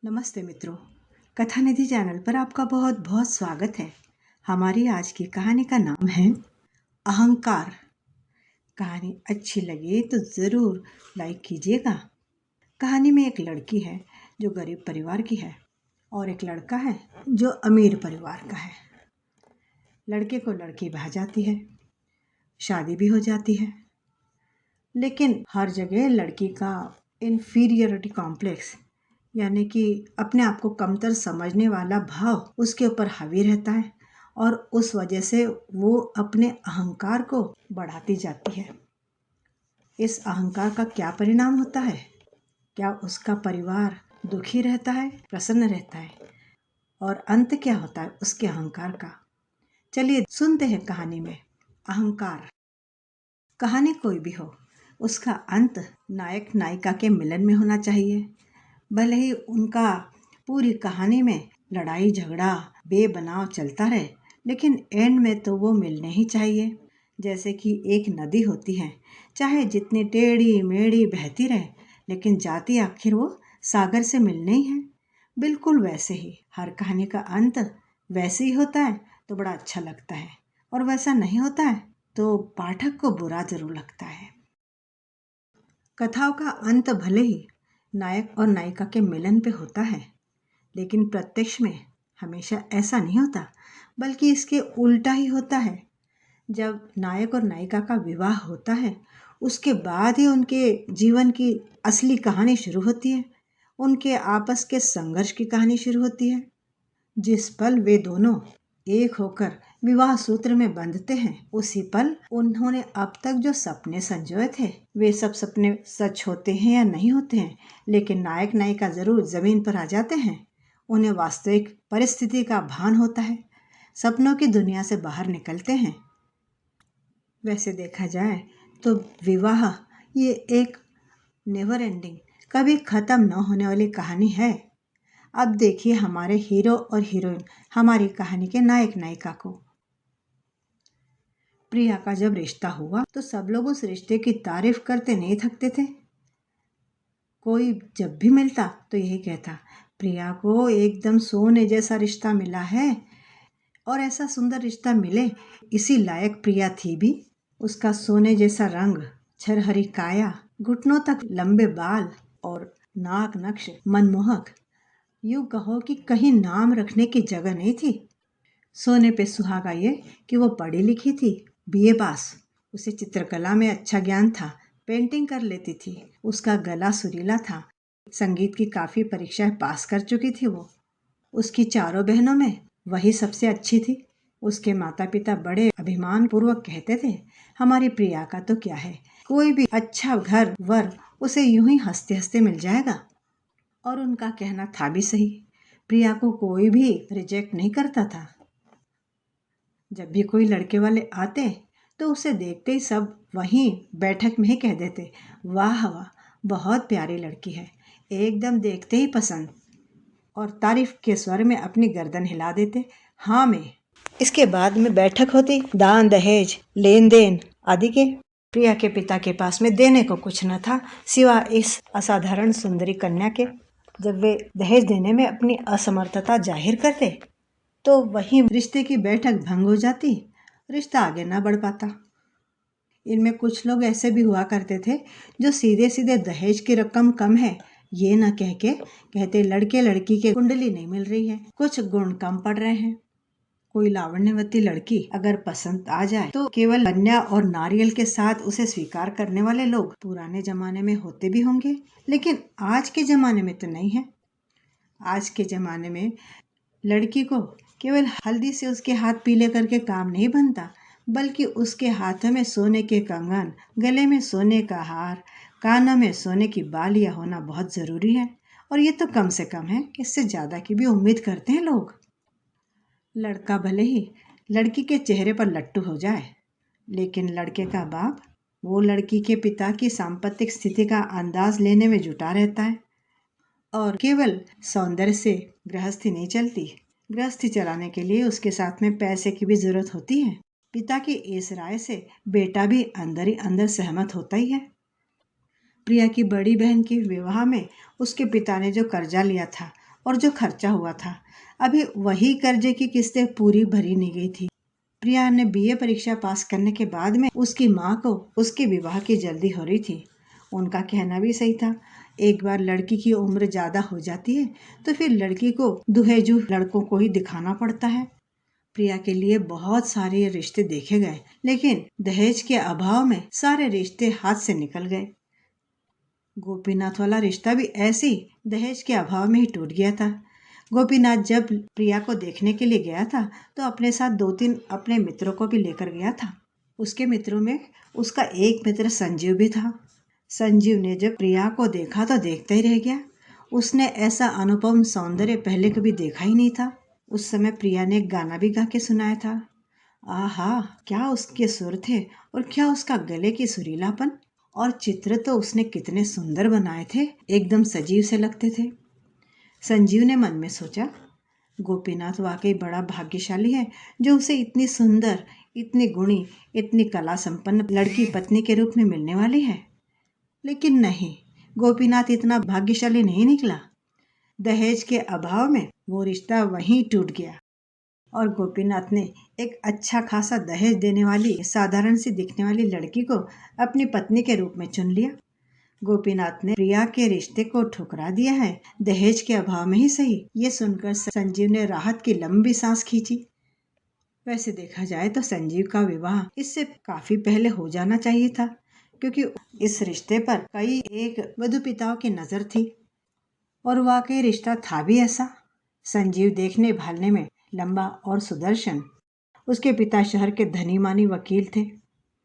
नमस्ते मित्रों, कथा निधि चैनल पर आपका बहुत बहुत स्वागत है। हमारी आज की कहानी का नाम है अहंकार। कहानी अच्छी लगे तो ज़रूर लाइक कीजिएगा। कहानी में एक लड़की है जो गरीब परिवार की है और एक लड़का है जो अमीर परिवार का है। लड़के को लड़की भा जाती है, शादी भी हो जाती है, लेकिन हर जगह लड़की का इन्फीरियरिटी कॉम्प्लेक्स यानी कि अपने आप को कमतर समझने वाला भाव उसके ऊपर हावी रहता है और उस वजह से वो अपने अहंकार को बढ़ाती जाती है। इस अहंकार का क्या परिणाम होता है? क्या उसका परिवार दुखी रहता है, प्रसन्न रहता है? और अंत क्या होता है उसके अहंकार का? चलिए सुनते हैं कहानी में अहंकार। कहानी कोई भी हो, उसका अंत नायक नायिका के मिलन में होना चाहिए। भले ही उनका पूरी कहानी में लड़ाई झगड़ा बेबनाव चलता रहे, लेकिन एंड में तो वो मिलने ही चाहिए। जैसे कि एक नदी होती है, चाहे जितनी टेढ़ी मेढ़ी बहती रहे, लेकिन जाती आखिर वो सागर से मिलने ही है। बिल्कुल वैसे ही हर कहानी का अंत वैसे ही होता है तो बड़ा अच्छा लगता है, और वैसा नहीं होता है तो पाठक को बुरा जरूर लगता है। कथाओं का अंत भले ही नायक और नायिका के मिलन पे होता है, लेकिन प्रत्यक्ष में हमेशा ऐसा नहीं होता, बल्कि इसके उल्टा ही होता है। जब नायक और नायिका का विवाह होता है, उसके बाद ही उनके जीवन की असली कहानी शुरू होती है। उनके आपस के संघर्ष की कहानी शुरू होती है। जिस पल वे दोनों एक होकर विवाह सूत्र में बंधते हैं, उसी पल उन्होंने अब तक जो सपने संजोए थे, वे सब सपने सच होते हैं या नहीं होते हैं, लेकिन नायक नायिका जरूर जमीन पर आ जाते हैं। उन्हें वास्तविक परिस्थिति का भान होता है, सपनों की दुनिया से बाहर निकलते हैं। वैसे देखा जाए तो विवाह ये एक नेवर एंडिंग, कभी खत्म न होने वाली कहानी है। अब देखिए हमारे हीरो और हीरोइन, हमारी कहानी के नायक नायिका को। प्रिया का जब रिश्ता हुआ तो सब लोग उस रिश्ते की तारीफ करते नहीं थकते थे। कोई जब भी मिलता तो यही कहता, प्रिया को एकदम सोने जैसा रिश्ता मिला है। और ऐसा सुंदर रिश्ता मिले, इसी लायक प्रिया थी भी। उसका सोने जैसा रंग, छरहरी काया, घुटनों तक लंबे बाल और नाक नक्श मनमोहक। यूं कहो कि कहीं नाम रखने की जगह नहीं थी। सोने पे सुहागा ये कि वो पढ़ी लिखी थी, बीए पास। उसे चित्रकला में अच्छा ज्ञान था, पेंटिंग कर लेती थी। उसका गला सुरीला था, संगीत की काफ़ी परीक्षाएं पास कर चुकी थी वो। उसकी चारों बहनों में वही सबसे अच्छी थी। उसके माता पिता बड़े अभिमान पूर्वक कहते थे, हमारी प्रिया का तो क्या है, कोई भी अच्छा घर वर उसे यूं ही हंसते हंसते मिल जाएगा। और उनका कहना था भी सही। प्रिया को कोई भी रिजेक्ट नहीं करता था। जब भी कोई लड़के वाले आते तो उसे देखते ही सब वहीं बैठक में ही कह देते, वाह वाह, बहुत प्यारी लड़की है, एकदम देखते ही पसंद। और तारीफ के स्वर में अपनी गर्दन हिला देते, हाँ मैं। इसके बाद में बैठक होती दान दहेज लेन देन आदि के। प्रिया के पिता के पास में देने को कुछ न था सिवा इस असाधारण सुंदरी कन्या के। जब वे दहेज देने में अपनी असमर्थता जाहिर करते तो वहीं रिश्ते की बैठक भंग हो जाती, रिश्ता आगे ना बढ़ पाता। इनमें कुछ लोग ऐसे भी हुआ करते थे जो सीधे सीधे दहेज की रकम कम है ये न कह के कहते लड़के लड़की के कुंडली नहीं मिल रही है, कुछ गुण कम पड़ रहे हैं। कोई लावण्यवती लड़की अगर पसंद आ जाए तो केवल कन्या और नारियल के साथ उसे स्वीकार करने वाले लोग पुराने जमाने में होते भी होंगे, लेकिन आज के जमाने में तो नहीं है। आज के जमाने में लड़की को केवल हल्दी से उसके हाथ पीले करके काम नहीं बनता, बल्कि उसके हाथों में सोने के कंगन, गले में सोने का हार, कानों में सोने की बालियां होना बहुत ज़रूरी है। और ये तो कम से कम है, इससे ज़्यादा की भी उम्मीद करते हैं लोग। लड़का भले ही लड़की के चेहरे पर लट्टू हो जाए, लेकिन लड़के का बाप वो लड़की के पिता की सांपत्तिक स्थिति का अंदाज लेने में जुटा रहता है। और केवल सौंदर्य से गृहस्थी नहीं चलती, गृहस्थी चलाने के लिए उसके साथ में पैसे की भी जरूरत होती है। पिता की इस राय से बेटा भी अंदर ही अंदर सहमत होता ही है। प्रिया की बड़ी बहन के विवाह में उसके पिता ने जो कर्जा लिया था और जो खर्चा हुआ था अभी वही कर्जे की किस्तें पूरी भरी नहीं गई थी। प्रिया ने बीए परीक्षा पास करने के बाद में उसकी माँ को उसके विवाह की जल्दी हो रही थी। उनका कहना भी सही था, एक बार लड़की की उम्र ज़्यादा हो जाती है तो फिर लड़की को दुहेजू लड़कों को ही दिखाना पड़ता है। प्रिया के लिए बहुत सारे रिश्ते देखे गए, लेकिन दहेज के अभाव में सारे रिश्ते हाथ से निकल गए। गोपीनाथ वाला रिश्ता भी ऐसे ही दहेज के अभाव में ही टूट गया था। गोपीनाथ जब प्रिया को देखने के लिए गया था तो अपने साथ 2-3 अपने मित्रों को भी लेकर गया था। उसके मित्रों में उसका एक मित्र संजीव भी था। संजीव ने जब प्रिया को देखा तो देखता ही रह गया। उसने ऐसा अनुपम सौंदर्य पहले कभी देखा ही नहीं था। उस समय प्रिया ने एक गाना भी गा के सुनाया था। आहा, क्या उसके सुर थे और क्या उसका गले की सुरीलापन, और चित्र तो उसने कितने सुंदर बनाए थे, एकदम सजीव से लगते थे। संजीव ने मन में सोचा, गोपीनाथ वाकई बड़ा भाग्यशाली है जो उसे इतनी सुंदर, इतनी गुणी, इतनी कला संपन्न लड़की पत्नी के रूप में मिलने वाली है। लेकिन नहीं, गोपीनाथ इतना भाग्यशाली नहीं निकला। दहेज के अभाव में वो रिश्ता वहीं टूट गया और गोपीनाथ ने एक अच्छा खासा दहेज देने वाली साधारण सी दिखने वाली लड़की को अपनी पत्नी के रूप में चुन लिया। गोपीनाथ ने प्रिया के रिश्ते को ठुकरा दिया है, दहेज के अभाव में ही सही। ये सुनकर संजीव ने राहत की लंबी सांस खींची। वैसे देखा जाए तो संजीव का विवाह इससे काफी पहले हो जाना चाहिए था, क्योंकि इस रिश्ते पर कई एक वधू पिताओं की नजर थी और वाकई रिश्ता था भी ऐसा। संजीव देखने भालने में लंबा और सुदर्शन। उसके पिता शहर के धनी मानी वकील थे।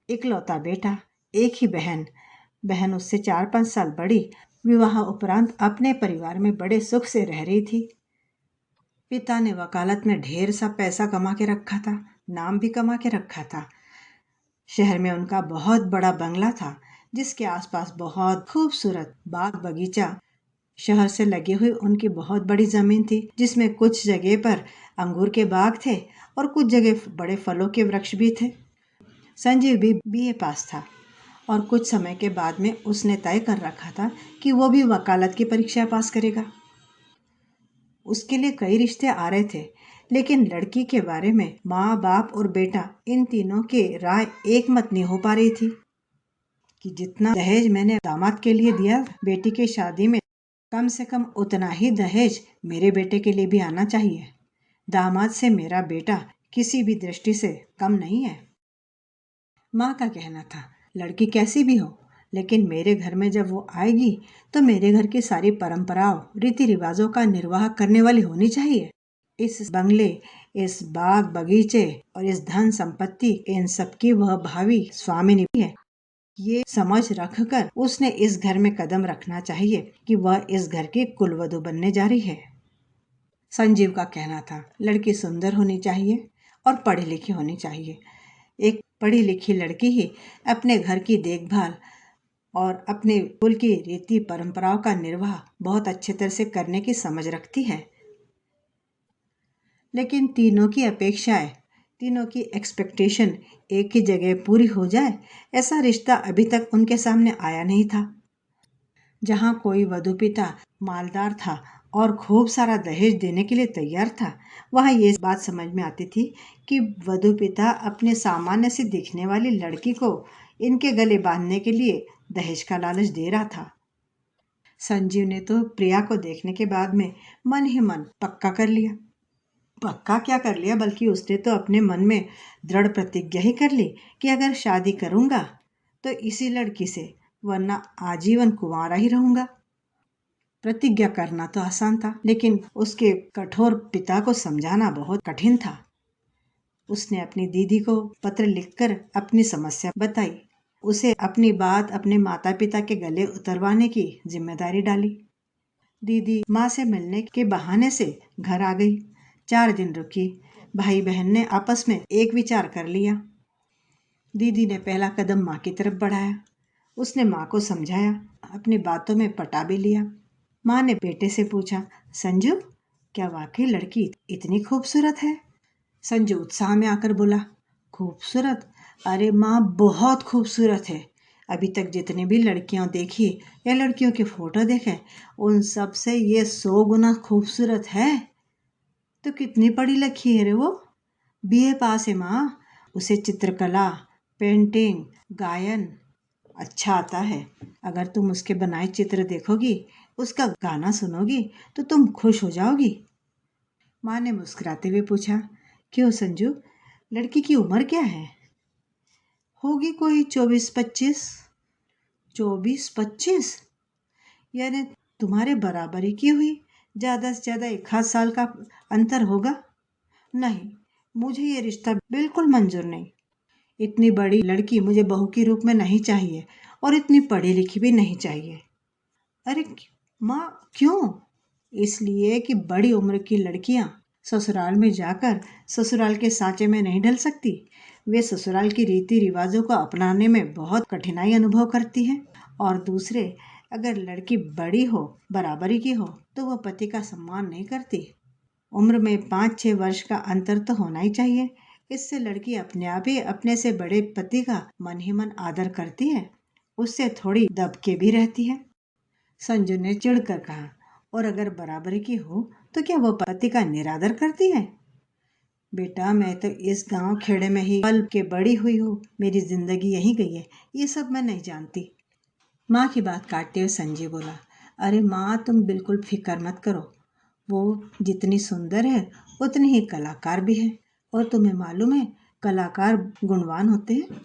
इकलौता बेटा, एक ही बहन। बहन उससे 4-5 साल बड़ी। विवाह उपरांत अपने परिवार में बड़े सुख से रह रही थी। पिता ने वकालत में ढेर सा पैसा कमा के रखा था, नाम भी कमा के रखा था। शहर में उनका बहुत बड़ा बंगला था जिसके आसपास बहुत खूबसूरत बाग बगीचा। शहर से लगी हुई उनकी बहुत बड़ी जमीन थी जिसमें कुछ जगह पर अंगूर के बाग थे और कुछ जगह बड़े फलों के वृक्ष भी थे। संजीव भी बीए पास था और कुछ समय के बाद में उसने तय कर रखा था कि वो भी वकालत की परीक्षा पास करेगा। उसके लिए कई रिश्ते आ रहे थे, लेकिन लड़की के बारे में माँ बाप और बेटा इन तीनों की राय एक मत नहीं हो पा रही थी कि जितना दहेज मैंने दामाद के लिए दिया बेटी की शादी में, कम से कम उतना ही दहेज मेरे बेटे के लिए भी आना चाहिए। दामाद से मेरा बेटा किसी भी दृष्टि से कम नहीं है। माँ का कहना था, लड़की कैसी भी हो, लेकिन मेरे घर में जब वो आएगी तो मेरे घर की सारी परंपराओं रीति रिवाजों का निर्वाह करने वाली होनी चाहिए। इस बंगले, इस बाग बगीचे और इस धन संपत्ति, इन सबकी वह भावी स्वामिनी है। ये समझ रखकर उसने इस घर में कदम रखना चाहिए कि वह इस घर की कुलवधू बनने जा रही है। संजीव का कहना था, लड़की सुंदर होनी चाहिए और पढ़ी लिखी होनी चाहिए। एक पढ़ी लिखी लड़की ही अपने घर की देखभाल और अपने कुल की रीति परंपराओं का निर्वाह बहुत अच्छे तरह से करने की समझ रखती है। लेकिन तीनों की अपेक्षाएं, तीनों की एक्सपेक्टेशन एक ही जगह पूरी हो जाए, ऐसा रिश्ता अभी तक उनके सामने आया नहीं था। जहाँ कोई वधू पिता मालदार था और खूब सारा दहेज देने के लिए तैयार था, वहाँ ये बात समझ में आती थी कि वधू पिता अपने सामान्य से दिखने वाली लड़की को इनके गले बांधने के लिए दहेज का लालच दे रहा था। संजीव ने तो प्रिया को देखने के बाद में मन ही मन पक्का कर लिया। पक्का क्या कर लिया, बल्कि उसने तो अपने मन में दृढ़ प्रतिज्ञा ही कर ली कि अगर शादी करूंगा तो इसी लड़की से, वरना आजीवन कुंवारा ही रहूंगा। प्रतिज्ञा करना तो आसान था, लेकिन उसके कठोर पिता को समझाना बहुत कठिन था। उसने अपनी दीदी को पत्र लिखकर अपनी समस्या बताई। उसे अपनी बात अपने माता पिता के गले उतरवाने की जिम्मेदारी डाली। दीदी माँ से मिलने के बहाने से घर आ गई। 4 दिन रुकी। भाई बहन ने आपस में एक विचार कर लिया। दीदी ने पहला कदम माँ की तरफ बढ़ाया। उसने माँ को समझाया, अपनी बातों में पटा भी लिया। माँ ने बेटे से पूछा, संजू, क्या वाकई लड़की इतनी खूबसूरत है? संजू उत्साह में आकर बोला, खूबसूरत? अरे माँ, बहुत खूबसूरत है। अभी तक जितनी भी लड़कियां देखी या लड़कियों के फोटो देखे, उन सब से ये 100 गुना खूबसूरत है। तो कितनी पढ़ी लिखी है रे वो। बीए पास है माँ। उसे चित्रकला, पेंटिंग, गायन अच्छा आता है। अगर तुम उसके बनाए चित्र देखोगी, उसका गाना सुनोगी तो तुम खुश हो जाओगी। माँ ने मुस्कुराते हुए पूछा, क्यों संजू, लड़की की उम्र क्या है? होगी कोई 24-25। 24-25 यानी तुम्हारे बराबरी की हुई। ज़्यादा से ज़्यादा 1 आध साल का अंतर होगा। नहीं, मुझे ये रिश्ता बिल्कुल मंजूर नहीं। इतनी बड़ी लड़की मुझे बहू के रूप में नहीं चाहिए और इतनी पढ़ी लिखी भी नहीं चाहिए। अरे माँ, क्यों? इसलिए कि बड़ी उम्र की लड़कियां ससुराल में जाकर ससुराल के सांचे में नहीं ढल सकती। वे ससुराल की रीति रिवाजों को अपनाने में बहुत कठिनाई अनुभव करती हैं। और दूसरे, अगर लड़की बड़ी हो, बराबरी की हो, तो वह पति का सम्मान नहीं करती। उम्र में 5-6 वर्ष का अंतर तो होना ही चाहिए। इससे लड़की अपने आप ही अपने से बड़े पति का मन ही मन आदर करती है, उससे थोड़ी दबके भी रहती है। संजू ने चिढ़कर कहा, और अगर बराबरी की हो तो क्या वो पति का निरादर करती है? बेटा, मैं तो इस गांव खेड़े में ही पल के बड़ी हुई हूँ। मेरी जिंदगी यहीं गई है, ये सब मैं नहीं जानती। माँ की बात काटते हुए संजय बोला, अरे माँ, तुम बिल्कुल फिक्र मत करो। वो जितनी सुंदर है उतनी ही कलाकार भी है। और तुम्हें मालूम है, कलाकार गुणवान होते हैं।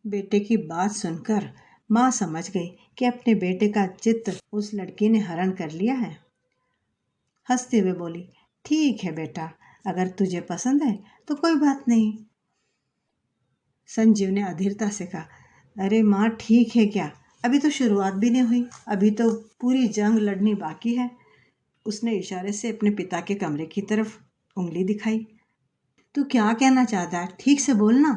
बेटे की बात सुनकर माँ समझ गई कि अपने बेटे का चित्त उस लड़की ने हरण कर लिया है। हंसते हुए बोली, ठीक है बेटा, अगर तुझे पसंद है तो कोई बात नहीं। संजीव ने अधीरता से कहा, अरे माँ, ठीक है क्या? अभी तो शुरुआत भी नहीं हुई, अभी तो पूरी जंग लड़नी बाकी है। उसने इशारे से अपने पिता के कमरे की तरफ उंगली दिखाई। तू क्या कहना चाहता है? ठीक से बोलना।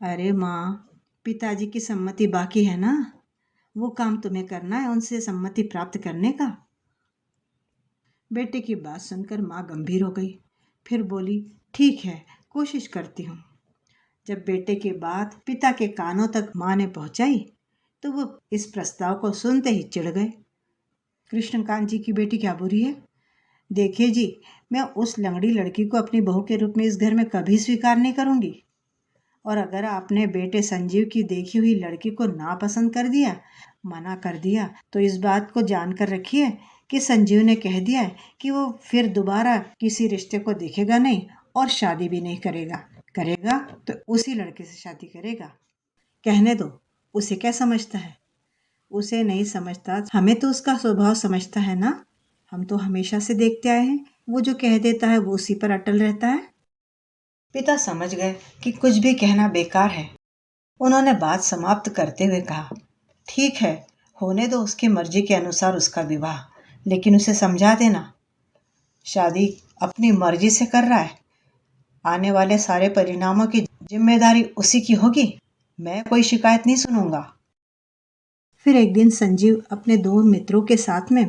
अरे माँ, पिताजी की सम्मति बाकी है ना। वो काम तुम्हें करना है, उनसे सम्मति प्राप्त करने का। बेटे की बात सुनकर माँ गंभीर हो गई। फिर बोली, ठीक है, कोशिश करती हूँ। जब बेटे की बात पिता के कानों तक माँ ने पहुँचाई तो वो इस प्रस्ताव को सुनते ही चिढ़ गए। कृष्णकांत जी की बेटी क्या बुरी है? देखिए जी, मैं उस लंगड़ी लड़की को अपनी बहू के रूप में इस घर में कभी स्वीकार नहीं करूँगी। और अगर आपने बेटे संजीव की देखी हुई लड़की को नापसंद कर दिया, मना कर दिया, तो इस बात को जानकर रखिए कि संजीव ने कह दिया है कि वो फिर दोबारा किसी रिश्ते को देखेगा नहीं और शादी भी नहीं करेगा। करेगा तो उसी लड़के से शादी करेगा। कहने दो, उसे क्या समझता है? उसे नहीं समझता, हमें तो उसका स्वभाव समझता है ना। हम तो हमेशा से देखते आए हैं, वो जो कह देता है वो उसी पर अटल रहता है। पिता समझ गए कि कुछ भी कहना बेकार है। उन्होंने बात समाप्त करते हुए कहा, ठीक है, होने दो उसकी मर्जी के अनुसार उसका विवाह, लेकिन उसे समझा देना, शादी अपनी मर्जी से कर रहा है। आने वाले सारे परिणामों की जिम्मेदारी उसी की होगी। मैं कोई शिकायत नहीं सुनूंगा। फिर एक दिन संजीव अपने 2 मित्रों के साथ में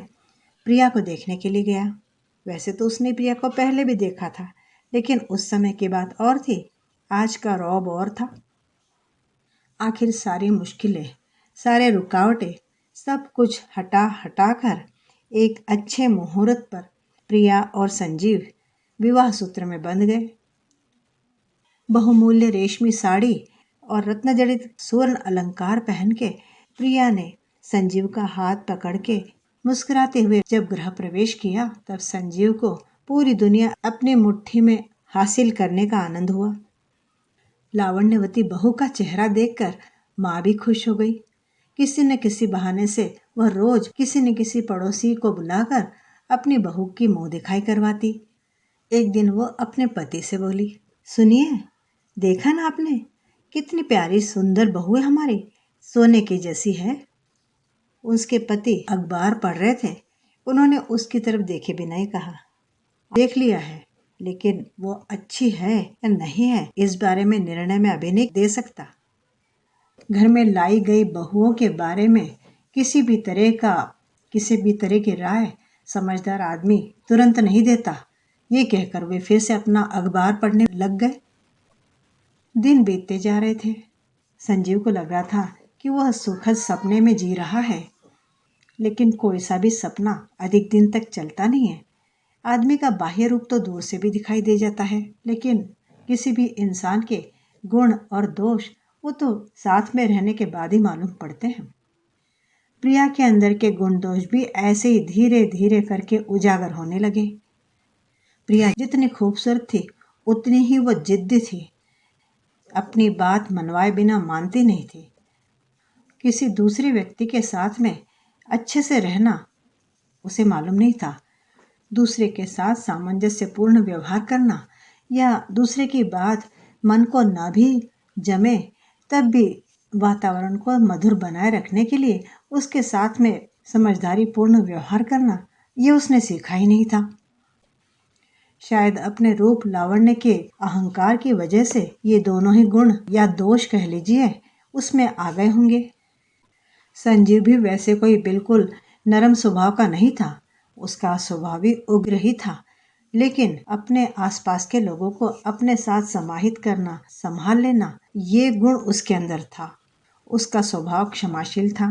प्रिया को देखने के लिए गया। वैसे तो उसने प्रिया को पहले भी देखा था, लेकिन उस समय की बात और थी, आज का रौब और था। आखिर सारी मुश्किलें, सारे रुकावटें, सब कुछ हटा हटा कर एक अच्छे मुहूर्त पर प्रिया और संजीव विवाह सूत्र में बंध गए। बहुमूल्य रेशमी साड़ी और रत्न जड़ित स्वर्ण अलंकार पहन के प्रिया ने संजीव का हाथ पकड़ के मुस्कुराते हुए जब गृह प्रवेश किया, तब संजीव को पूरी दुनिया अपनी मुट्ठी में हासिल करने का आनंद हुआ। लावण्यवती बहू का चेहरा देखकर माँ भी खुश हो गई। किसी न किसी बहाने से वह रोज किसी न किसी पड़ोसी को बुलाकर अपनी बहू की मुंह दिखाई करवाती। एक दिन वो अपने पति से बोली, सुनिए, देखा ना आपने, कितनी प्यारी सुंदर बहू है हमारी, सोने की जैसी है। उसके पति अखबार पढ़ रहे थे। उन्होंने उसकी तरफ देखे बिना ही कहा, देख लिया है, लेकिन वो अच्छी है या नहीं है इस बारे में निर्णय मैं अभी नहीं दे सकता। घर में लाई गई बहुओं के बारे में किसी भी तरह की राय समझदार आदमी तुरंत नहीं देता। ये कहकर वे फिर से अपना अखबार पढ़ने लग गए। दिन बीतते जा रहे थे। संजीव को लग रहा था कि वह सुखद सपने में जी रहा है, लेकिन कोई सा भी सपना अधिक दिन तक चलता नहीं है। आदमी का बाह्य रूप तो दूर से भी दिखाई दे जाता है, लेकिन किसी भी इंसान के गुण और दोष वो तो साथ में रहने के बाद ही मालूम पड़ते हैं। प्रिया के अंदर के गुण दोष भी ऐसे ही धीरे धीरे करके उजागर होने लगे। प्रिया जितनी खूबसूरत थी उतनी ही वो जिद्दी थी, अपनी बात मनवाए बिना मानती नहीं थी। किसी दूसरे व्यक्ति के साथ में अच्छे से रहना उसे मालूम नहीं था। दूसरे के साथ सामंजस्यपूर्ण व्यवहार करना या दूसरे की बात मन को ना भी जमे तब भी वातावरण को मधुर बनाए रखने के लिए उसके साथ में समझदारी पूर्ण व्यवहार करना, ये उसने सीखा ही नहीं था। शायद अपने रूप लावण्य के अहंकार की वजह से ये दोनों ही गुण या दोष कह लीजिए उसमें आ गए होंगे। संजीव भी वैसे कोई बिल्कुल नरम स्वभाव का नहीं था, उसका स्वभाव भी उग्र ही था, लेकिन अपने आसपास के लोगों को अपने साथ समाहित करना, संभाल लेना, ये गुण उसके अंदर था। उसका स्वभाव क्षमाशील था।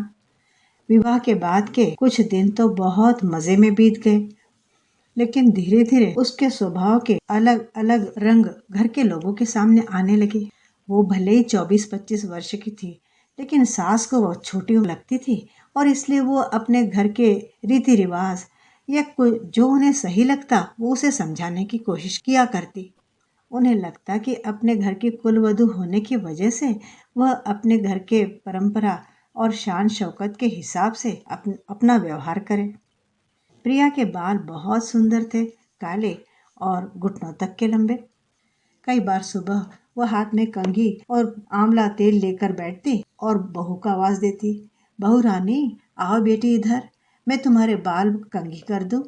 विवाह के बाद के कुछ दिन तो बहुत मजे में बीत गए, लेकिन धीरे धीरे उसके स्वभाव के अलग अलग रंग घर के लोगों के सामने आने लगे। वो भले ही 24-25 वर्ष की थी, लेकिन सास को वो छोटी लगती थी और इसलिए वो अपने घर के रीति रिवाज या जो उन्हें सही लगता वो उसे समझाने की कोशिश किया करती। उन्हें लगता कि अपने घर की कुलवधू होने की वजह से वह अपने घर के परंपरा और शान शौकत के हिसाब से अपना व्यवहार करे। प्रिया के बाल बहुत सुंदर थे, काले और घुटनों तक के लंबे। कई बार सुबह वह हाथ में कंघी और आंवला तेल लेकर बैठती और बहू को आवाज देती, बहू रानी आओ बेटी इधर, मैं तुम्हारे बाल कंघी कर दूं,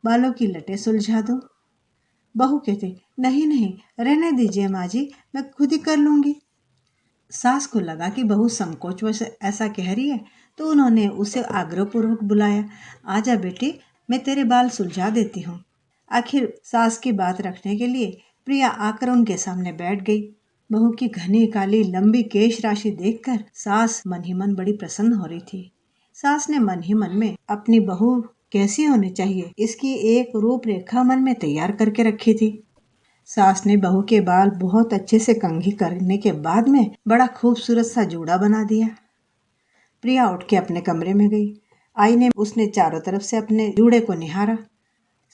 बालों की लटें सुलझा दूं। बहू कहती, नहीं नहीं रहने दीजिए माँ जी, मैं खुद ही कर लूंगी। सास को लगा कि बहू संकोचवश ऐसा कह रही है, तो उन्होंने उसे आग्रहपूर्वक बुलाया, आजा बेटी, मैं तेरे बाल सुलझा देती हूँ। आखिर सास की बात रखने के लिए प्रिया आकर उनके सामने बैठ गई। बहू की घनी काली लंबी केश राशि देखकर सास मन ही मन बड़ी प्रसन्न हो रही थी। सास ने मन ही मन में अपनी बहू कैसी होनी चाहिए इसकी एक रूपरेखा मन में तैयार करके रखी थी। सास ने बहू के बाल बहुत अच्छे से कंघी करने के बाद में बड़ा खूबसूरत सा जूड़ा बना दिया। प्रिया उठ के अपने कमरे में गई। आईने उसने चारों तरफ से अपने जूड़े को निहारा।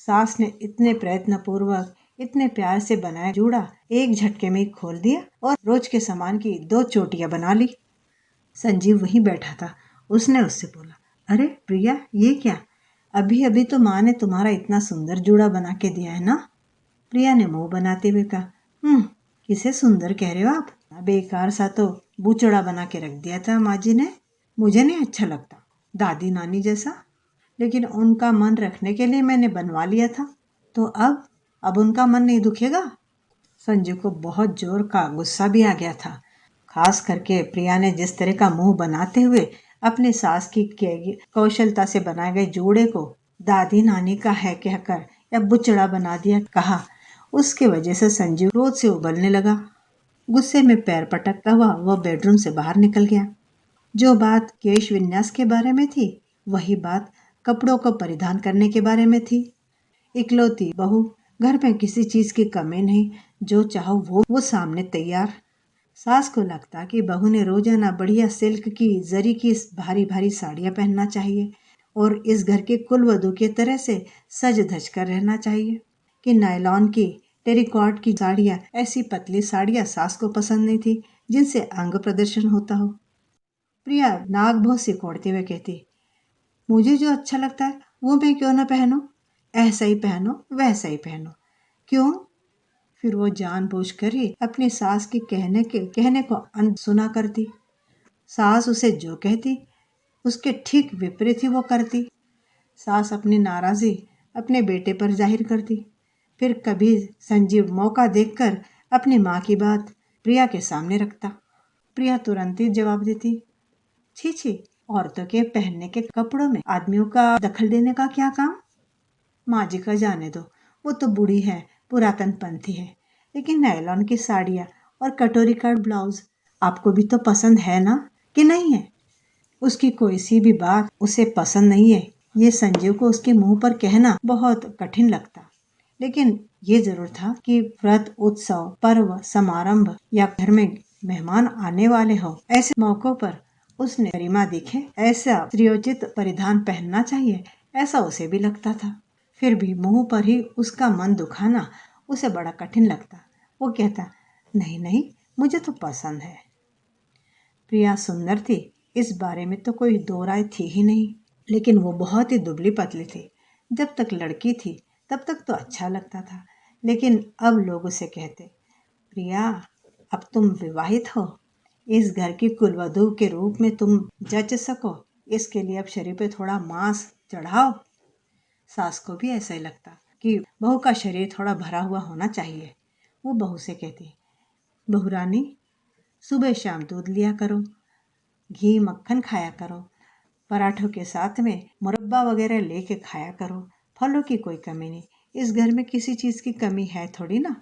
सास ने इतने प्रयत्न पूर्वक इतने प्यार से बनाया जूड़ा एक झटके में खोल दिया और रोज के सामान की 2 चोटियां बना ली। संजीव वहीं बैठा था। उसने उससे बोला, अरे प्रिया ये क्या, अभी अभी तो माँ ने तुम्हारा इतना सुंदर जूड़ा बना के दिया है ना। प्रिया ने मुंह बनाते हुए कहा, किसे सुंदर कह रहे हो आप, बेकार सा तो बूचड़ा बना के रख दिया था माँ जी ने, मुझे नहीं अच्छा लगता, दादी नानी जैसा, लेकिन उनका मन रखने के लिए मैंने बनवा लिया था, तो अब उनका मन नहीं दुखेगा। संजू को बहुत जोर का गुस्सा भी आ गया था, खास करके प्रिया ने जिस तरह का मुंह बनाते हुए अपने सास की कौशलता से बनाए गए जूड़े को दादी नानी का है कहकर या बुचड़ा बना दिया कहा, उसके वजह से संजीव क्रोध से उबलने लगा। गुस्से में पैर पटकता हुआ वह बेडरूम से बाहर निकल गया। जो बात केश विन्यास के बारे में थी, वही बात कपड़ों को परिधान करने के बारे में थी। इकलौती बहू, घर में किसी चीज की कमी नहीं, जो चाहो वो सामने तैयार। सास को लगता कि बहू ने रोजाना बढ़िया सिल्क की जरी की भारी भारी साड़ियां पहनना चाहिए और इस घर के कुलवधू की तरह से सज धज कर रहना चाहिए, कि नायलॉन की टेरिकॉट की साड़ियां, ऐसी पतली साड़ियां सास को पसंद नहीं थी जिनसे अंग प्रदर्शन होता हो। प्रिया नाक बहुत सिकोड़ते हुए कहती, मुझे जो अच्छा लगता है वो मैं क्यों ना पहनूं, ऐसा ही पहनो वैसा ही पहनो, क्यों। फिर वो जानबूझकर ही अपनी सास के कहने को अनसुना करती। सास उसे जो कहती उसके ठीक विपरीत ही वो करती। सास अपनी नाराजगी अपने बेटे पर जाहिर करती। फिर कभी संजीव मौका देखकर अपनी माँ की बात प्रिया के सामने रखता। प्रिया तुरंत ही जवाब देती, छी छी, औरतों के पहनने के कपड़ों में आदमियों का दखल देने का क्या काम। माँ जी का जाने दो, वो तो बूढ़ी है, पुरातन पंथी है, लेकिन नायलॉन की साड़ियाँ और कटोरी का ब्लाउज आपको भी तो पसंद है ना कि नहीं है? उसकी कोई सी भी बात उसे पसंद नहीं है, ये संजीव को उसके मुंह पर कहना बहुत कठिन लगता। लेकिन ये जरूर था कि व्रत, उत्सव, पर्व, समारंभ या घर में मेहमान आने वाले हो, ऐसे मौकों पर उसने गरिमा दिखे ऐसा स्त्रियोचित परिधान पहनना चाहिए, ऐसा उसे भी लगता था। फिर भी मुंह पर ही उसका मन दुखाना उसे बड़ा कठिन लगता। वो कहता, नहीं नहीं, मुझे तो पसंद है। प्रिया सुंदर थी, इस बारे में तो कोई दो राय थी ही नहीं, लेकिन वो बहुत ही दुबली पतली थी। जब तक लड़की थी तब तक तो अच्छा लगता था, लेकिन अब लोग उसे कहते, प्रिया अब तुम विवाहित हो, इस घर की कुलवधू के रूप में तुम जच सको, इसके लिए अब शरीर पे थोड़ा मांस चढ़ाओ। सास को भी ऐसा ही लगता कि बहू का शरीर थोड़ा भरा हुआ होना चाहिए। वो बहू से कहती, बहू रानी, सुबह शाम दूध लिया करो, घी मक्खन खाया करो, पराठों के साथ में मुरब्बा वगैरह लेके खाया करो, फलों की कोई कमी नहीं, इस घर में किसी चीज की कमी है थोड़ी ना।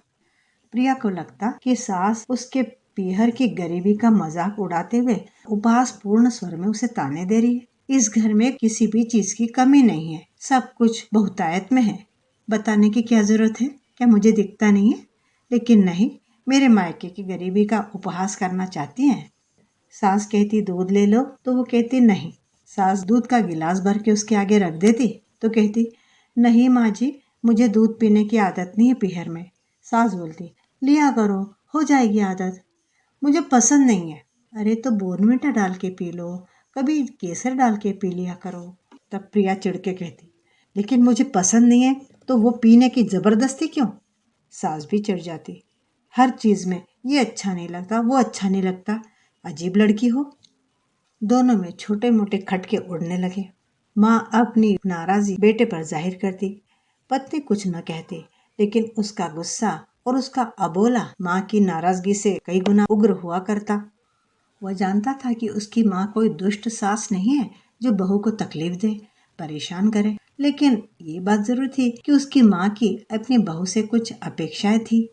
प्रिया को लगता कि सास उसके पीहर की गरीबी का मजाक उड़ाते हुए उपहास पूर्ण स्वर में उसे ताने दे रही है। इस घर में किसी भी चीज की कमी नहीं है, सब कुछ बहुतायत में है, बताने की क्या जरूरत है, क्या मुझे दिखता नहीं है? लेकिन नहीं, मेरे मायके की गरीबी का उपहास करना चाहती हैं। सास कहती दूध ले लो तो वो कहती नहीं। सास दूध का गिलास भर के उसके आगे रख देती तो कहती, नहीं माँ जी, मुझे दूध पीने की आदत नहीं है पीहर में। सास बोलती, लिया करो, हो जाएगी आदत। मुझे पसंद नहीं है। अरे तो बोर्नविटा डाल के पी लो, कभी केसर डाल के पी लिया करो। तब प्रिया चिढ़ के कहती, लेकिन मुझे पसंद नहीं है तो वो पीने की जबरदस्ती क्यों? सास भी चिढ़ जाती, हर चीज में ये अच्छा नहीं लगता, वो अच्छा नहीं लगता, अजीब लड़की हो। दोनों में छोटे मोटे खटके उड़ने लगे। माँ अपनी नाराजगी बेटे पर जाहिर करती, पत्नी कुछ न कहती, लेकिन उसका गुस्सा और उसका अबोला माँ की नाराजगी से कई गुना उग्र हुआ करता। वह जानता था कि उसकी माँ कोई दुष्ट सास नहीं है जो बहू को तकलीफ दे, परेशान करे, लेकिन ये बात जरूर थी कि उसकी माँ की अपनी बहू से कुछ अपेक्षाएं थी।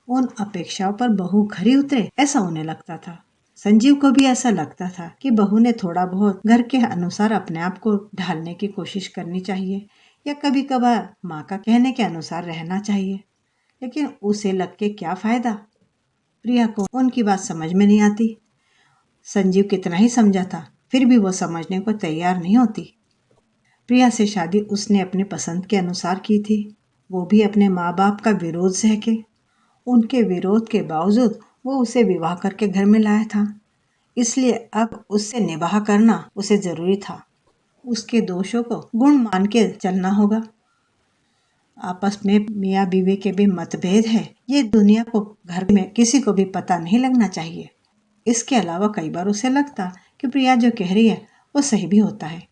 उन अपेक्षाओं पर बहू खरी उतरे ऐसा उन्हें लगता था। संजीव को भी ऐसा लगता था कि बहू ने थोड़ा बहुत घर के अनुसार अपने आप को ढालने की कोशिश करनी चाहिए या कभी कभार माँ का कहने के अनुसार रहना चाहिए। लेकिन उसे लग के क्या फायदा? प्रिया को उनकी बात समझ में नहीं आती। संजीव कितना ही समझा था फिर भी वो समझने को तैयार नहीं होती। प्रिया से शादी उसने अपनी पसंद के अनुसार की थी, वो भी अपने माँ बाप का विरोध सह के। उनके विरोध के बावजूद वो उसे विवाह करके घर में लाया था, इसलिए अब उससे निबाह करना उसे जरूरी था। उसके दोषों को गुण मान के चलना होगा। आपस में मियाँ बीवी के भी मतभेद है, ये दुनिया को घर में किसी को भी पता नहीं लगना चाहिए। इसके अलावा कई बार उसे लगता कि प्रिया जो कह रही है वो सही भी होता है।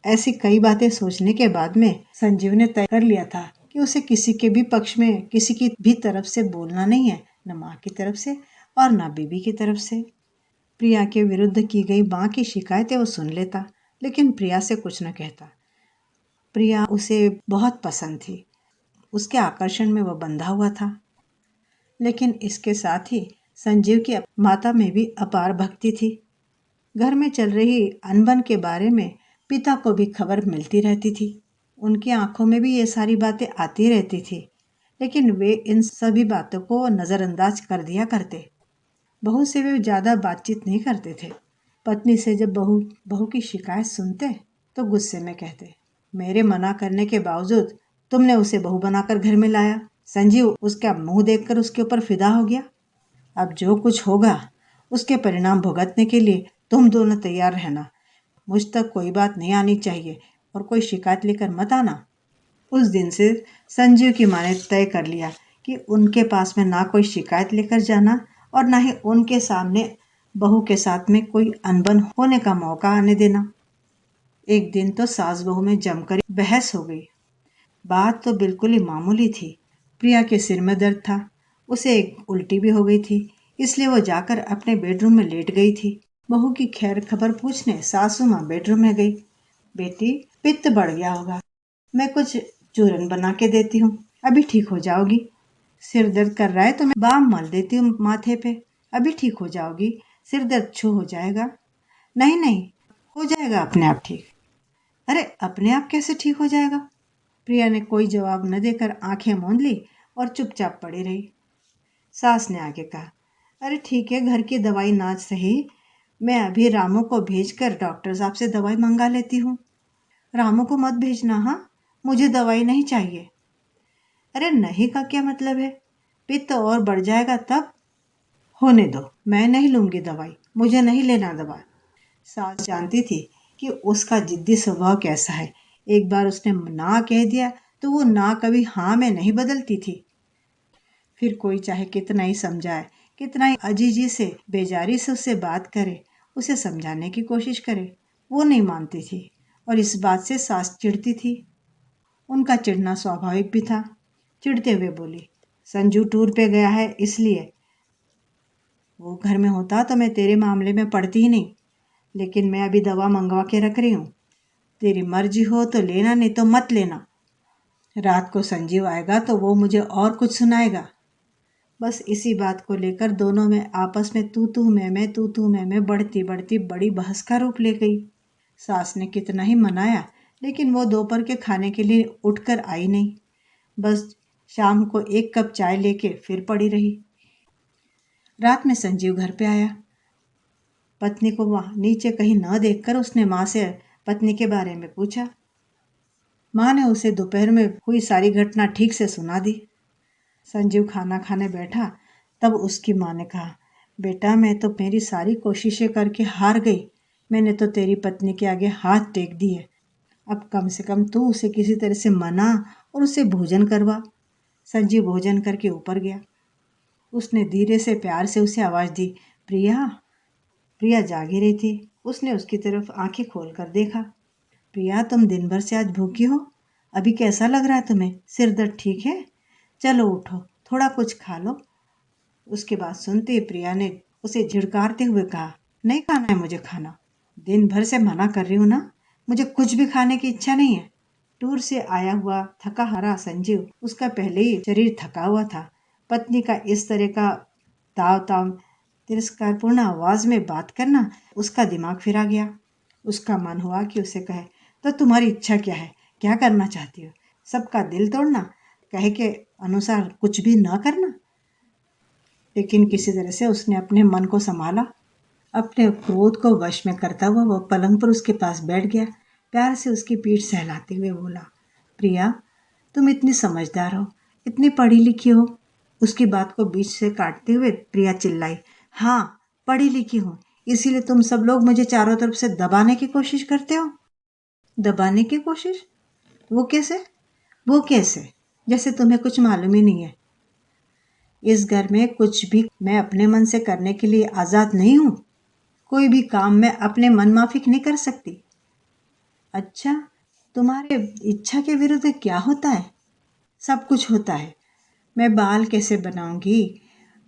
ऐसी कई बातें सोचने के बाद में संजीव ने तय कर लिया था कि उसे किसी के भी पक्ष में किसी की भी तरफ से बोलना नहीं है, न माँ की तरफ से और न बीबी की तरफ से। प्रिया के विरुद्ध की गई माँ की शिकायतें वो सुन लेता, लेकिन प्रिया से कुछ न कहता। प्रिया उसे बहुत पसंद थी, उसके आकर्षण में वह बंधा हुआ था। लेकिन इसके साथ ही संजीव की माता में भी अपार भक्ति थी। घर में चल रही अनबन के बारे में पिता को भी खबर मिलती रहती थी। उनकी आंखों में भी ये सारी बातें आती रहती थी, लेकिन वे इन सभी बातों को नज़रअंदाज कर दिया करते। बहू से वे ज़्यादा बातचीत नहीं करते थे। पत्नी से जब बहू बहू की शिकायत सुनते तो गुस्से में कहते, मेरे मना करने के बावजूद तुमने उसे बहू बनाकर घर में लाया। संजीव उसका मुंह देखकर उसके ऊपर फिदा हो गया। अब जो कुछ होगा उसके परिणाम भुगतने के लिए तुम दोनों तैयार रहना। मुझ तक कोई बात नहीं आनी चाहिए और कोई शिकायत लेकर मत आना। उस दिन से संजीव की माँ ने तय कर लिया कि उनके पास में ना कोई शिकायत लेकर जाना और ना ही उनके सामने बहू के साथ में कोई अनबन होने का मौका आने देना। एक दिन तो सास बहू में जमकर बहस हो गई। बात तो बिल्कुल ही मामूली थी। प्रिया के सिर में दर्द था, उसे एक उल्टी भी हो गई थी, इसलिए वो जाकर अपने बेडरूम में लेट गई थी। बहू की खैर खबर पूछने सासू माँ बेडरूम में गई। बेटी, पित्त बढ़ गया होगा, मैं कुछ चूरन बना के देती हूँ, अभी ठीक हो जाओगी। सिर दर्द कर रहा है तो मैं बाम मल देती हूँ माथे पे। अभी ठीक हो जाओगी, सिर दर्द छू हो जाएगा। नहीं नहीं, हो जाएगा अपने आप ठीक। अरे अपने आप कैसे ठीक हो जाएगा? प्रिया ने कोई जवाब न देकर आंखें मूंद ली और चुपचाप पड़ी रही। सास ने आगे कहा, अरे ठीक है, घर की दवाई ना सही, मैं अभी रामू को भेजकर डॉक्टर साहब से दवाई मंगा लेती हूँ। रामू को मत भेजना, हाँ, मुझे दवाई नहीं चाहिए। अरे नहीं का क्या मतलब है? पित्त और बढ़ जाएगा तब। होने दो, मैं नहीं लूंगी दवाई, मुझे नहीं लेना दवा। सास जानती थी कि उसका जिद्दी स्वभाव कैसा है। एक बार उसने ना कह दिया तो वो ना कभी हाँ में नहीं बदलती थी। फिर कोई चाहे कितना ही समझाए, कितना ही अजीजी से बेजारी से उससे बात करे, उसे समझाने की कोशिश करे, वो नहीं मानती थी। और इस बात से सास चिढ़ती थी। उनका चिढ़ना स्वाभाविक भी था। चिढ़ते हुए बोली, संजू टूर पे गया है इसलिए, वो घर में होता तो मैं तेरे मामले में पड़ती ही नहीं। लेकिन मैं अभी दवा मंगवा के रख रही हूँ, तेरी मर्जी हो तो लेना, नहीं तो मत लेना। रात को संजीव आएगा तो वो मुझे और कुछ सुनाएगा। बस इसी बात को लेकर दोनों में आपस में तू तू मैं बढ़ती बढ़ती बड़ी बहस का रूप ले गई। सास ने कितना ही मनाया, लेकिन वो दोपहर के खाने के लिए उठकर आई नहीं। बस शाम को एक कप चाय लेके फिर पड़ी रही। रात में संजीव घर पे आया। पत्नी को वहां नीचे कहीं न देखकर उसने माँ से पत्नी के बारे में पूछा। माँ ने उसे दोपहर में हुई सारी घटना ठीक से सुना दी। संजीव खाना खाने बैठा तब उसकी माँ ने कहा, बेटा मैं तो मेरी सारी कोशिशें करके हार गई। मैंने तो तेरी पत्नी के आगे हाथ टेक दिए। अब कम से कम तू उसे किसी तरह से मना और उसे भोजन करवा। संजीव भोजन करके ऊपर गया। उसने धीरे से प्यार से उसे आवाज दी, प्रिया। प्रिया जागी रही थी। उसने उसकी तरफ आंखें खोलकर देखा। प्रिया, तुम दिन भर से आज भूखी हो? अभी कैसा लग रहा है तुम्हें? सिर दर्द ठीक है? चलो उठो, थोड़ा कुछ खा लो। उसके बाद सुनते ही प्रिया ने उसे झिड़कारते हुए कहा, नहीं खाना है मुझे खाना। दिन भर से मना कर रही हूँ ना, मुझे कुछ भी खाने की इच्छा नहीं है। टूर से आया हुआ थका हारा संजीव, उसका पहले ही शरीर थका हुआ था। पत्नी का इस तरह का ताव ताव तिरस्कारपूर्ण आवाज में बात करना उसका दिमाग फिरा गया। उसका मन हुआ कि उसे कहे, तो तुम्हारी इच्छा क्या है? क्या करना चाहती हो? सबका दिल तोड़ना? कहे के अनुसार कुछ भी न करना? लेकिन किसी तरह से उसने अपने मन को संभाला। अपने क्रोध को वश में करता हुआ वह पलंग पर उसके पास बैठ गया। प्यार से उसकी पीठ सहलाते हुए बोला, प्रिया, तुम इतनी समझदार हो, इतनी पढ़ी लिखी हो। उसकी बात को बीच से काटते हुए प्रिया चिल्लाई, हाँ, पढ़ी लिखी हूँ, इसीलिए तुम सब लोग मुझे चारों तरफ से दबाने की कोशिश करते हो। दबाने की कोशिश? वो कैसे? वो कैसे? जैसे तुम्हें कुछ मालूम ही नहीं है। इस घर में कुछ भी मैं अपने मन से करने के लिए आज़ाद नहीं हूँ। कोई भी काम मैं अपने मन माफिक नहीं कर सकती। अच्छा, तुम्हारे इच्छा के विरुद्ध क्या होता है? सब कुछ होता है। मैं बाल कैसे बनाऊंगी,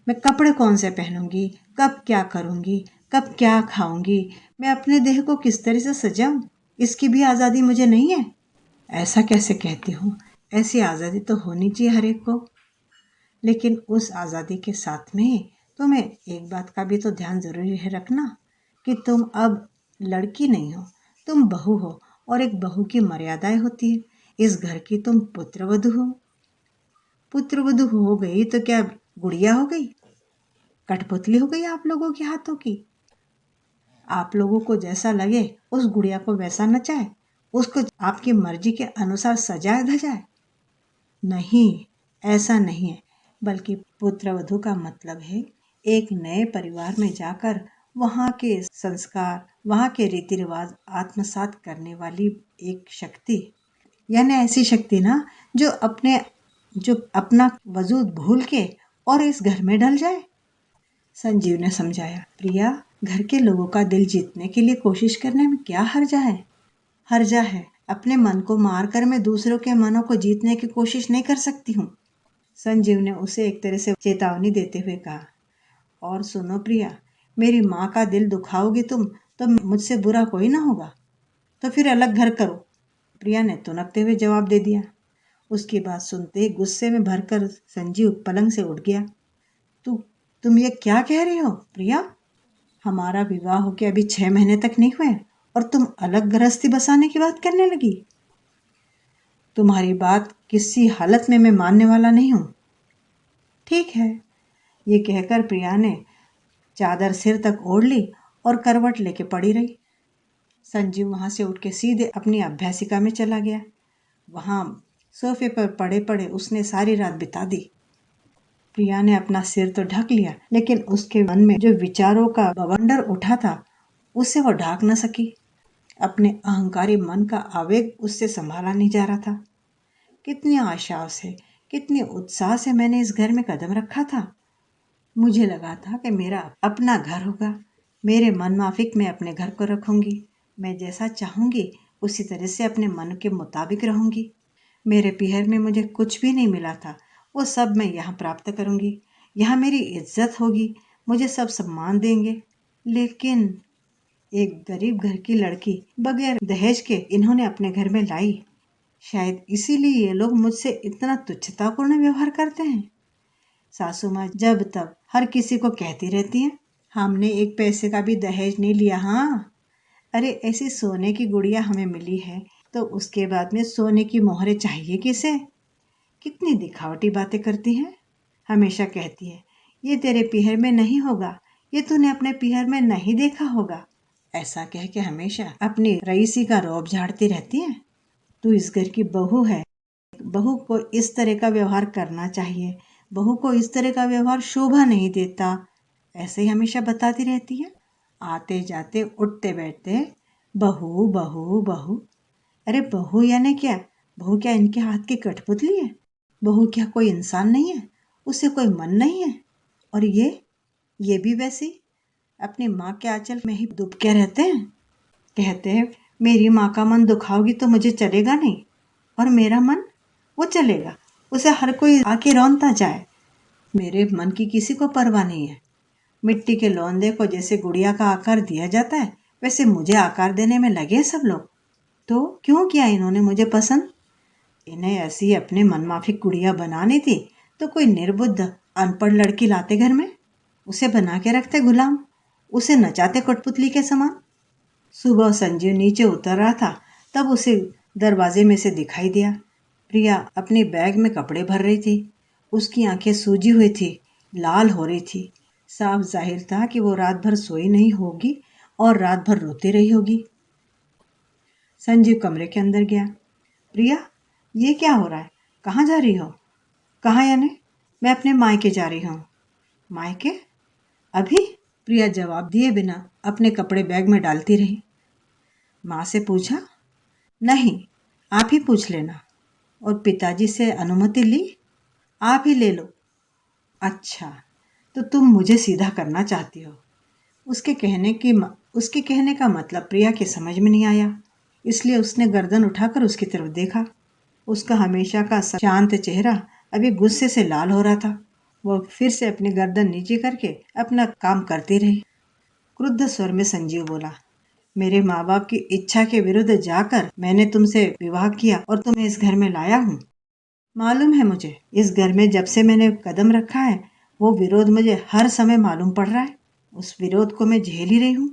मैं कपड़े कौन से पहनूंगी, कब क्या करूंगी, कब क्या खाऊंगी, मैं अपने देह को किस तरह से सजाऊं, इसकी भी आज़ादी मुझे नहीं है। ऐसा कैसे कहती हूँ? ऐसी आज़ादी तो होनी चाहिए हर एक को। लेकिन उस आज़ादी के साथ में तुम्हें एक बात का भी तो ध्यान ज़रूरी है रखना कि तुम अब लड़की नहीं हो, तुम बहू हो। और एक बहू की मर्यादाएं होती है। इस घर की तुम पुत्रवधू हो। पुत्रवधू हो गई तो क्या गुड़िया हो गई? कठपुतली हो गई आप लोगों के हाथों की? आप लोगों को जैसा लगे उस गुड़िया को वैसा नचाए, उसको आपकी मर्जी के अनुसार सजाए धजाए? नहीं, ऐसा नहीं है। बल्कि पुत्रवधू का मतलब है एक नए परिवार में जाकर वहाँ के संस्कार, वहाँ के रीति रिवाज आत्मसात करने वाली एक शक्ति। यानी ऐसी शक्ति ना जो अपना वजूद भूल के और इस घर में ढल जाए। संजीव ने समझाया, प्रिया, घर के लोगों का दिल जीतने के लिए कोशिश करने में क्या हर्जा है? हर्जा है अपने मन को मार कर मैं दूसरों के मनों को जीतने की कोशिश नहीं कर सकती हूँ। संजीव ने उसे एक तरह से चेतावनी देते हुए कहा, और सुनो प्रिया, मेरी माँ का दिल दुखाओगी तुम तो मुझसे बुरा कोई ना होगा। तो फिर अलग घर करो। प्रिया ने तुनकते हुए जवाब दे दिया। उसकी बात सुनते ही गुस्से में भरकर संजीव पलंग से उठ गया। तू तुम ये क्या कह रही हो प्रिया? हमारा विवाह होके अभी 6 महीने तक नहीं हुए और तुम अलग गृहस्थी बसाने की बात करने लगी। तुम्हारी बात किसी हालत में मैं मानने वाला नहीं हूँ। ठीक है, ये कहकर प्रिया ने चादर सिर तक ओढ़ ली और करवट लेके पड़ी रही। संजीव वहां से उठ के सीधे अपनी अभ्यासिका में चला गया। वहां सोफे पर पड़े पड़े उसने सारी रात बिता दी। प्रिया ने अपना सिर तो ढक लिया, लेकिन उसके मन में जो विचारों का बवंडर उठा था उसे वो ढाक न सकी। अपने अहंकारी मन का आवेग उससे संभाला नहीं जा रहा था। कितनी आशाओं से, कितनी उत्साह से मैंने इस घर में कदम रखा था। मुझे लगा था कि मेरा अपना घर होगा, मेरे मन माफिक मैं अपने घर को रखूंगी, मैं जैसा चाहूंगी उसी तरह से अपने मन के मुताबिक रहूंगी। मेरे पीहर में मुझे कुछ भी नहीं मिला था, वो सब मैं यहाँ प्राप्त करूंगी। यहाँ मेरी इज्जत होगी, मुझे सब सम्मान देंगे। लेकिन एक गरीब घर की लड़की बगैर दहेज के इन्होंने अपने घर में लाई। शायद इसीलिए ये लोग मुझसे इतना तुच्छतापूर्ण व्यवहार करते हैं। सासू माँ जब तब हर किसी को कहती रहती हैं, हमने एक पैसे का भी दहेज नहीं लिया। हाँ, अरे ऐसी सोने की गुड़िया हमें मिली है तो उसके बाद में सोने की मोहरें चाहिए किसे? कितनी दिखावटी बातें करती हैं। हमेशा कहती है, ये तेरे पीहर में नहीं होगा, ये तूने अपने पीहर में नहीं देखा होगा। ऐसा कह के हमेशा अपनी रईसी का रौब झाड़ती रहती है। तू इस घर की बहू है, बहू को इस तरह का व्यवहार करना चाहिए, बहू को इस तरह का व्यवहार शोभा नहीं देता, ऐसे ही हमेशा बताती रहती है। आते जाते उठते बैठते बहू बहू बहू। अरे बहू यानी क्या? बहू क्या इनके हाथ की कठपुतली है? बहू क्या कोई इंसान नहीं है? उसे कोई मन नहीं है? और ये भी वैसी अपनी माँ के आंचल में ही डूब के रहते हैं। कहते हैं मेरी माँ का मन दुखाओगी तो मुझे चलेगा नहीं, और मेरा मन वो चलेगा, उसे हर कोई आके रौंदता जाए। मेरे मन की किसी को परवाह नहीं है। मिट्टी के लौंदे को जैसे गुड़िया का आकार दिया जाता है, वैसे मुझे आकार देने में लगे सब लोग। तो क्यों किया इन्होंने मुझे पसंद? इन्हें ऐसी अपने मनमाफिक गुड़िया बनानी थी तो कोई निर्बुद्ध अनपढ़ लड़की लाते घर में, उसे बना के रखते गुलाम, उसे नचाते कठपुतली के समान। सुबह संजीव नीचे उतर रहा था, तब उसे दरवाजे में से दिखाई दिया। प्रिया अपने बैग में कपड़े भर रही थी। उसकी आंखें सूजी हुई थी, लाल हो रही थी। साफ जाहिर था कि वो रात भर सोई नहीं होगी और रात भर रोती रही होगी। संजीव कमरे के अंदर गया। प्रिया, ये क्या हो रहा है? कहाँ जा रही हो? कहाँ यानी? मैं अपने मायके जा रही हूँ। मायके? अभी? प्रिया जवाब दिए बिना अपने कपड़े बैग में डालती रही। माँ से पूछा? नहीं, आप ही पूछ लेना। और पिताजी से अनुमति ली? आप ही ले लो। अच्छा, तो तुम मुझे सीधा करना चाहती हो। उसके कहने का मतलब प्रिया के समझ में नहीं आया, इसलिए उसने गर्दन उठाकर उसकी तरफ देखा। उसका हमेशा का शांत चेहरा अभी गुस्से से लाल हो रहा था। वो फिर से अपनी गर्दन नीचे करके अपना काम करती रही। क्रुद्ध स्वर में संजीव बोला, मेरे माँ बाप की इच्छा के विरुद्ध जाकर मैंने तुमसे विवाह किया और तुम्हें इस घर में लाया हूँ। मालूम है मुझे, इस घर में जब से मैंने कदम रखा है वो विरोध मुझे हर समय मालूम पड़ रहा है। उस विरोध को मैं झेल ही रही हूँ।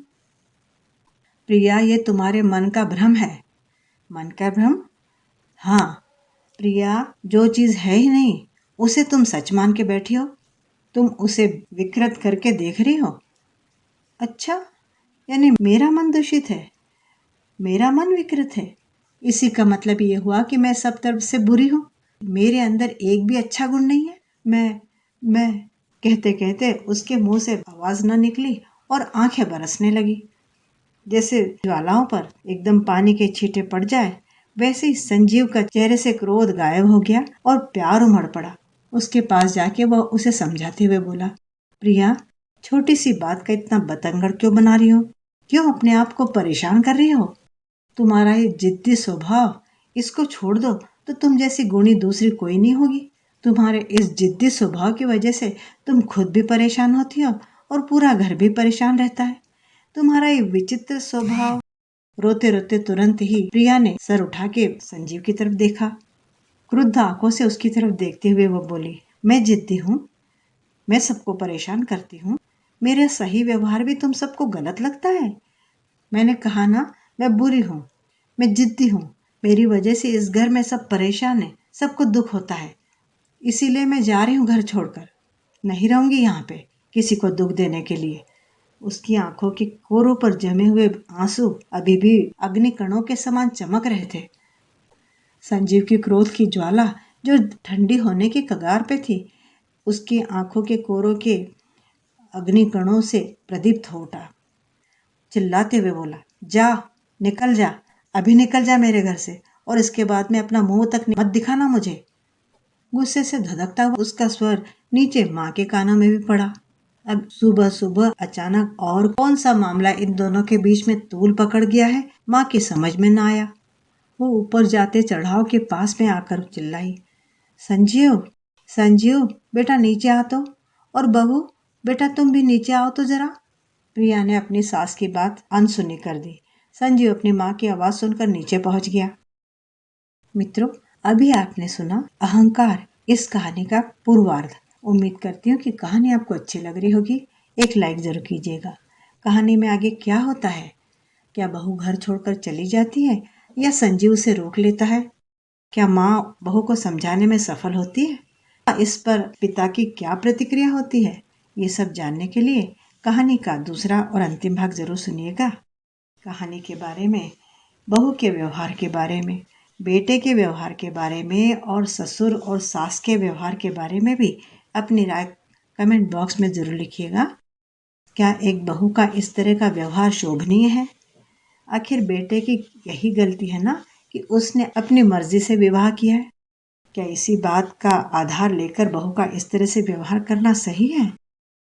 प्रिया, ये तुम्हारे मन का भ्रम है। मन का भ्रम? हाँ प्रिया, जो चीज है ही नहीं उसे तुम सच मान के बैठी हो। तुम उसे विकृत करके देख रही हो। अच्छा, यानी मेरा मन दूषित है, मेरा मन विकृत है। इसी का मतलब ये हुआ कि मैं सब तरफ से बुरी हूँ, मेरे अंदर एक भी अच्छा गुण नहीं है। मैं कहते कहते उसके मुंह से आवाज न निकली और आंखें बरसने लगी। जैसे ज्वालाओं पर एकदम पानी के छींटे पड़ जाए, वैसे ही संजीव का चेहरे से क्रोध गायब हो गया और प्यार उमड़ पड़ा। उसके पास जाके वह उसे समझाते हुए बोला, प्रिया, छोटी सी बात का इतना बतंगड़ क्यों बना रही हो? क्यों अपने आप को परेशान कर रही हो? तुम्हारा ये जिद्दी स्वभाव, इसको छोड़ दो तो तुम जैसी गुणी दूसरी कोई नहीं होगी। तुम्हारे इस जिद्दी स्वभाव की वजह से तुम खुद भी परेशान होती हो और पूरा घर भी परेशान रहता है। तुम्हारा ये विचित्र स्वभाव। रोते रोते तुरंत ही प्रिया ने सर उठा के संजीव की तरफ देखा। क्रुद्ध आंखों से उसकी तरफ देखते हुए वो बोली, मैं जिद्दी हूँ? मैं सबको परेशान करती हूँ? मेरा सही व्यवहार भी तुम सबको गलत लगता है? मैंने कहा ना, मैं बुरी हूँ, मैं जिद्दी हूँ। मेरी वजह से इस घर में सब परेशान हैं, सबको दुख होता है। इसीलिए मैं जा रही हूँ घर छोड़कर। नहीं रहूंगी यहाँ पे किसी को दुख देने के लिए। उसकी आंखों के कोरों पर जमे हुए आंसू अभी भी अग्निकणों के समान चमक रहे थे। संजीव की क्रोध की ज्वाला जो ठंडी होने की कगार पे थी, उसकी आंखों के कोरों के अग्निकणों से प्रदीप्त हो उठा। चिल्लाते हुए बोला, जा, निकल जा, अभी निकल जा मेरे घर से, और इसके बाद में अपना मुंह तक मत दिखाना मुझे। गुस्से से धधकता हुआ उसका स्वर नीचे माँ के कानों में भी पड़ा। अब सुबह सुबह अचानक और कौन सा मामला इन दोनों के बीच में तूल पकड़ गया है, माँ की समझ में ना आया। वो ऊपर जाते चढ़ाव के पास में आकर चिल्लाई, संजीव, संजीव, बेटा नीचे आ तो। और बहू, बेटा तुम भी नीचे आओ तो जरा। प्रिया ने अपनी सास की बात अनसुनी कर दी। संजीव अपनी माँ की आवाज सुनकर नीचे पहुंच गया। मित्रों, अभी आपने सुना अहंकार, इस कहानी का पूर्वार्ध। उम्मीद करती हूँ कि कहानी आपको अच्छी लग रही होगी। एक लाइक जरूर कीजिएगा। कहानी में आगे क्या होता है? क्या बहू घर छोड़कर चली जाती है या संजीव उसे रोक लेता है? क्या माँ बहू को समझाने में सफल होती है? इस पर पिता की क्या प्रतिक्रिया होती है? ये सब जानने के लिए कहानी का दूसरा और अंतिम भाग जरूर सुनिएगा। कहानी के बारे में, बहू के व्यवहार के बारे में, बेटे के व्यवहार के बारे में और ससुर और सास के व्यवहार के बारे में भी अपनी राय कमेंट बॉक्स में जरूर लिखिएगा। क्या एक बहू का इस तरह का व्यवहार शोभनीय है? आखिर बेटे की यही गलती है ना कि उसने अपनी मर्जी से विवाह किया है। क्या इसी बात का आधार लेकर बहू का इस तरह से व्यवहार करना सही है?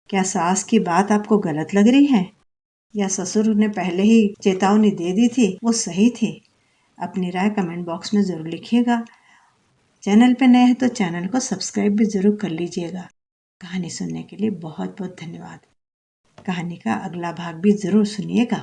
क्या सास की बात आपको गलत लग रही है या ससुर ने पहले ही चेतावनी दे दी थी वो सही थी? अपनी राय कमेंट बॉक्स में जरूर लिखिएगा। चैनल पे नए हैं तो चैनल को सब्सक्राइब भी जरूर कर लीजिएगा। कहानी सुनने के लिए बहुत बहुत धन्यवाद। कहानी का अगला भाग भी जरूर सुनिएगा।